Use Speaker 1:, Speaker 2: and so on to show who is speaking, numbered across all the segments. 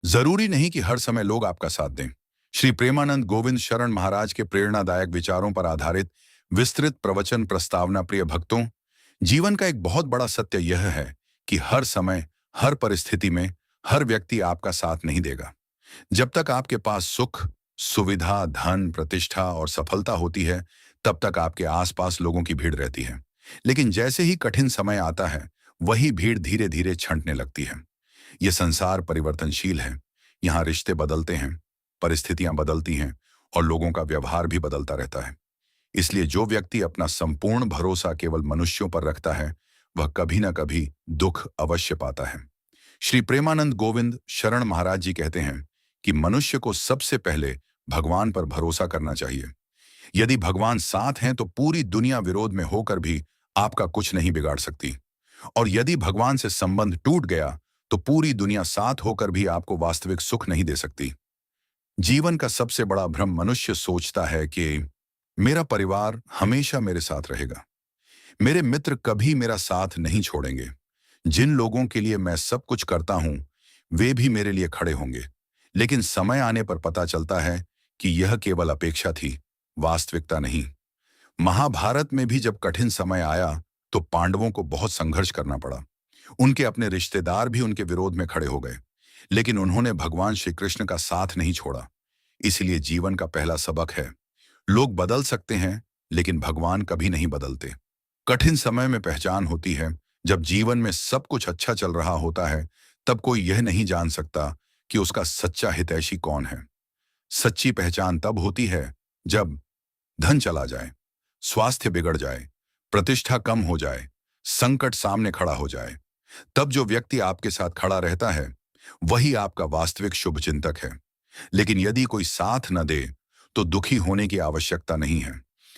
Speaker 1: जरूरी नहीं कि हर समय लोग आपका साथ दें। श्री प्रेमानंद गोविंद शरण महाराज के प्रेरणादायक विचारों पर आधारित विस्तृत प्रवचन प्रस्तावना प्रिय भक्तों, जीवन का एक बहुत बड़ा सत्य यह है कि हर समय, हर परिस्थिति में, हर व्यक्ति आपका साथ नहीं देगा। जब तक आपके पास सुख, सुविधा, धन, प्रतिष्ठा और सफलता होती है, तब तक आपके आसपास लोगों की भीड़ रहती है। लेकिन जैसे ही कठिन समय आता है, वही भीड़ धीरे धीरे छंटने लगती है। ये संसार परिवर्तनशील है। यहाँ रिश्ते बदलते हैं, परिस्थितियां बदलती हैं और लोगों का व्यवहार भी बदलता रहता है। इसलिए जो व्यक्ति अपना संपूर्ण भरोसा केवल मनुष्यों पर रखता है, वह कभी ना कभी दुख अवश्य पाता है। श्री प्रेमानंद गोविंद शरण महाराज जी कहते हैं कि मनुष्य को सबसे पहले भगवान पर भरोसा करना चाहिए। यदि भगवान साथ हैं तो पूरी दुनिया विरोध में होकर भी आपका कुछ नहीं बिगाड़ सकती। और यदि भगवान से संबंध टूट गया तो पूरी दुनिया साथ होकर भी आपको वास्तविक सुख नहीं दे सकती। जीवन का सबसे बड़ा भ्रम मनुष्य सोचता है कि मेरा परिवार हमेशा मेरे साथ रहेगा, मेरे मित्र कभी मेरा साथ नहीं छोड़ेंगे, जिन लोगों के लिए मैं सब कुछ करता हूं वे भी मेरे लिए खड़े होंगे। लेकिन समय आने पर पता चलता है कि यह केवल अपेक्षा थी, वास्तविकता नहीं। महाभारत में भी जब कठिन समय आया तो पांडवों को बहुत संघर्ष करना पड़ा। उनके अपने रिश्तेदार भी उनके विरोध में खड़े हो गए, लेकिन उन्होंने भगवान श्री कृष्ण का साथ नहीं छोड़ा। इसलिए जीवन का पहला सबक है, लोग बदल सकते हैं लेकिन भगवान कभी नहीं बदलते। कठिन समय में पहचान होती है। जब जीवन में सब कुछ अच्छा चल रहा होता है, तब कोई यह नहीं जान सकता कि उसका सच्चा हितैषी कौन है। सच्ची पहचान तब होती है जब धन चला जाए, स्वास्थ्य बिगड़ जाए, प्रतिष्ठा कम हो जाए, संकट सामने खड़ा हो जाए। तब जो व्यक्ति आपके साथ खड़ा रहता है, वही आपका वास्तविक शुभचिंतक है। लेकिन यदि कोई साथ न दे तो दुखी होने की आवश्यकता नहीं है,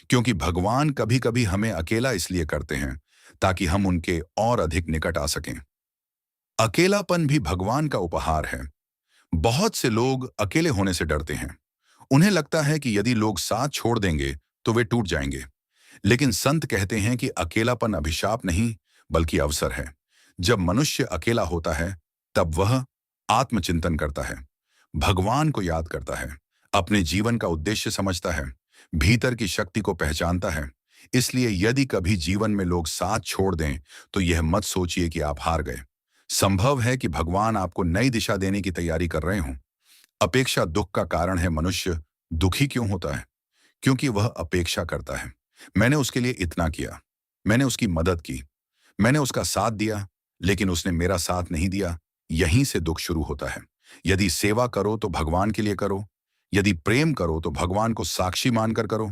Speaker 1: क्योंकि भगवान कभी कभी हमें अकेला इसलिए करते हैं ताकि हम उनके और अधिक निकट आ सकें। अकेलापन भी भगवान का उपहार है। बहुत से लोग अकेले होने से डरते हैं। उन्हें लगता है कि यदि लोग साथ छोड़ देंगे तो वे टूट जाएंगे। लेकिन संत कहते हैं कि अकेलापन अभिशाप नहीं, बल्कि अवसर है। जब मनुष्य अकेला होता है, तब वह आत्मचिंतन करता है, भगवान को याद करता है, अपने जीवन का उद्देश्य समझता है, भीतर की शक्ति को पहचानता है। इसलिए यदि कभी जीवन में लोग साथ छोड़ दें तो यह मत सोचिए कि आप हार गए। संभव है कि भगवान आपको नई दिशा देने की तैयारी कर रहे हों। अपेक्षा दुख का कारण है। मनुष्य दुखी क्यों होता है? क्योंकि वह अपेक्षा करता है, मैंने उसके लिए इतना किया, मैंने उसकी मदद की, मैंने उसका साथ दिया, लेकिन उसने मेरा साथ नहीं दिया। यहीं से दुख शुरू होता है। यदि सेवा करो तो भगवान के लिए करो, यदि प्रेम करो तो भगवान को साक्षी मानकर करो,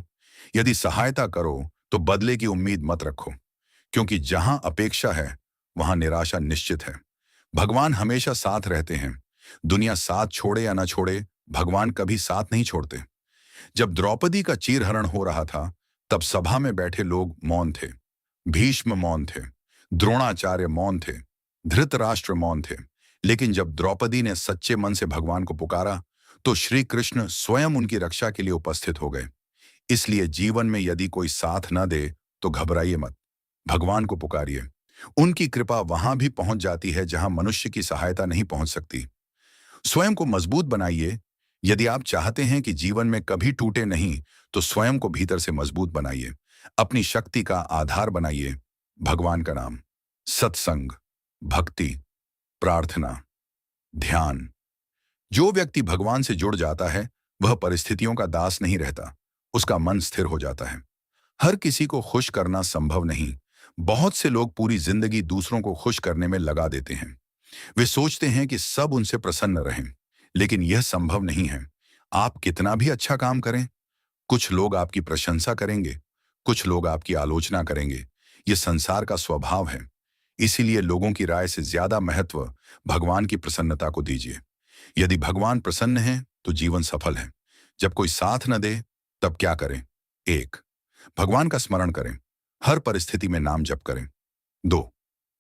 Speaker 1: यदि सहायता करो तो बदले की उम्मीद मत रखो, क्योंकि जहां अपेक्षा है वहां निराशा निश्चित है। भगवान हमेशा साथ रहते हैं। दुनिया साथ छोड़े या ना छोड़े, भगवान कभी साथ नहीं छोड़ते। जब द्रौपदी का चीरहरण हो रहा था, तब सभा में बैठे लोग मौन थे। भीष्म मौन थे, द्रोणाचार्य मौन थे, धृतराष्ट्र मौन थे। लेकिन जब द्रौपदी ने सच्चे मन से भगवान को पुकारा, तो श्री कृष्ण स्वयं उनकी रक्षा के लिए उपस्थित हो गए। इसलिए जीवन में यदि कोई साथ न दे तो घबराइए मत, भगवान को पुकारिए। उनकी कृपा वहां भी पहुंच जाती है जहां मनुष्य की सहायता नहीं पहुंच सकती। स्वयं को मजबूत बनाइए। यदि आप चाहते हैं कि जीवन में कभी टूटे नहीं, तो स्वयं को भीतर से मजबूत बनाइए। अपनी शक्ति का आधार बनाइए भगवान का नाम, सत्संग, भक्ति, प्रार्थना, ध्यान। जो व्यक्ति भगवान से जुड़ जाता है, वह परिस्थितियों का दास नहीं रहता, उसका मन स्थिर हो जाता है। हर किसी को खुश करना संभव नहीं। बहुत से लोग पूरी जिंदगी दूसरों को खुश करने में लगा देते हैं। वे सोचते हैं कि सब उनसे प्रसन्न रहें, लेकिन यह संभव नहीं है। आप कितना भी अच्छा काम करें, कुछ लोग आपकी प्रशंसा करेंगे, कुछ लोग आपकी आलोचना करेंगे। यह संसार का स्वभाव है। इसीलिए लोगों की राय से ज्यादा महत्व भगवान की प्रसन्नता को दीजिए। यदि भगवान प्रसन्न है तो जीवन सफल है। जब कोई साथ न दे, तब क्या करें? 1. भगवान का स्मरण करें, हर परिस्थिति में नाम जप करें। 2.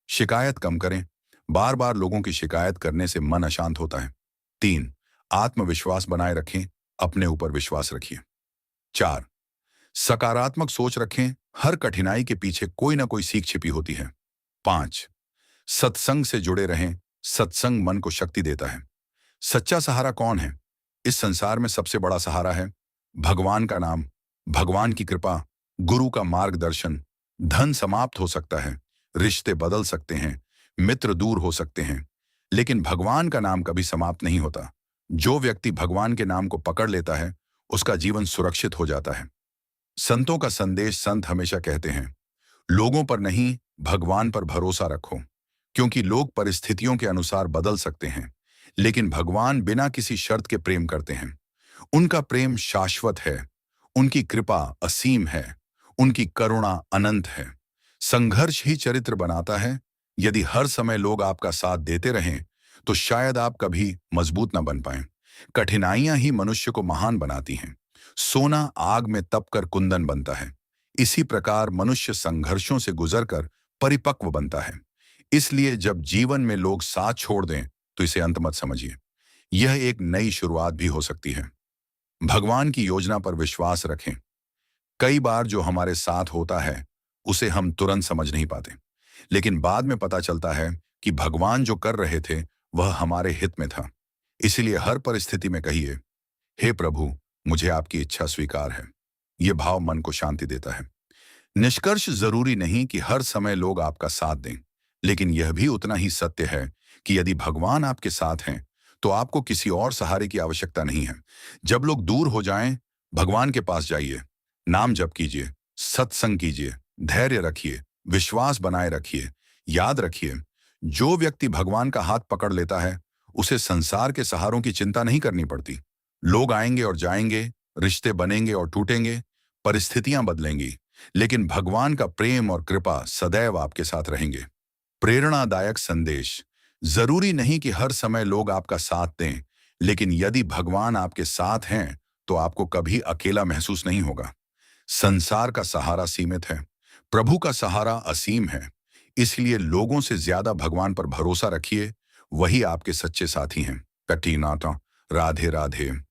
Speaker 1: शिकायत कम करें, बार बार लोगों की शिकायत करने से मन अशांत होता है। 3. आत्मविश्वास बनाए रखें, अपने ऊपर विश्वास रखिए। 4. सकारात्मक सोच रखें, हर कठिनाई के पीछे कोई ना कोई सीख छिपी होती है। 5. सत्संग से जुड़े रहें, सत्संग मन को शक्ति देता है। सच्चा सहारा कौन है? इस संसार में सबसे बड़ा सहारा है भगवान का नाम, भगवान की कृपा, गुरु का मार्गदर्शन। धन समाप्त हो सकता है, रिश्ते बदल सकते हैं, मित्र दूर हो सकते हैं, लेकिन भगवान का नाम कभी समाप्त नहीं होता। जो व्यक्ति भगवान के नाम को पकड़ लेता है, उसका जीवन सुरक्षित हो जाता है। संतों का संदेश संत हमेशा कहते हैं, लोगों पर नहीं, भगवान पर भरोसा रखो, क्योंकि लोग परिस्थितियों के अनुसार बदल सकते हैं, लेकिन भगवान बिना किसी शर्त के प्रेम करते हैं। उनका प्रेम शाश्वत है, उनकी कृपा असीम है, उनकी करुणा अनंत है। संघर्ष ही चरित्र बनाता है। यदि हर समय लोग आपका साथ देते रहें, तो शायद आप कभी मजबूत न बन पाएं। कठिनाइयां ही मनुष्य को महान बनाती हैं। सोना आग में तपकर कुंदन बनता है। इसी प्रकार मनुष्य संघर्षों से गुजरकर परिपक्व बनता है। इसलिए जब जीवन में लोग साथ छोड़ दें, तो इसे अंत मत समझिए। यह एक नई शुरुआत भी हो सकती है। भगवान की योजना पर विश्वास रखें। कई बार जो हमारे साथ होता है, उसे हम तुरंत समझ नहीं पाते, लेकिन बाद में पता चलता है कि भगवान जो कर रहे थे, वह हमारे हित में था। इसलिए हर परिस्थिति में कहिए, हे प्रभु, मुझे आपकी इच्छा स्वीकार है। यह भाव मन को शांति देता है। निष्कर्ष जरूरी नहीं कि हर समय लोग आपका साथ दें, लेकिन यह भी उतना ही सत्य है कि यदि भगवान आपके साथ हैं, तो आपको किसी और सहारे की आवश्यकता नहीं है। जब लोग दूर हो जाएं, भगवान के पास जाइए, नाम जप कीजिए, सत्संग कीजिए, धैर्य रखिए, विश्वास बनाए रखिए। याद रखिए, जो व्यक्ति भगवान का हाथ पकड़ लेता है, उसे संसार के सहारों की चिंता नहीं करनी पड़ती। लोग आएंगे और जाएंगे, रिश्ते बनेंगे और टूटेंगे, परिस्थितियां बदलेंगी, लेकिन भगवान का प्रेम और कृपा सदैव आपके साथ रहेंगे। प्रेरणादायक संदेश। जरूरी नहीं कि हर समय लोग आपका साथ दें, लेकिन यदि भगवान आपके साथ हैं, तो आपको कभी अकेला महसूस नहीं होगा। संसार का सहारा सीमित है, प्रभु का सहारा असीम है। इसलिए लोगों से ज्यादा भगवान पर भरोसा रखिए, वही आपके सच्चे साथी हैं। कटी नाटा। राधे राधे।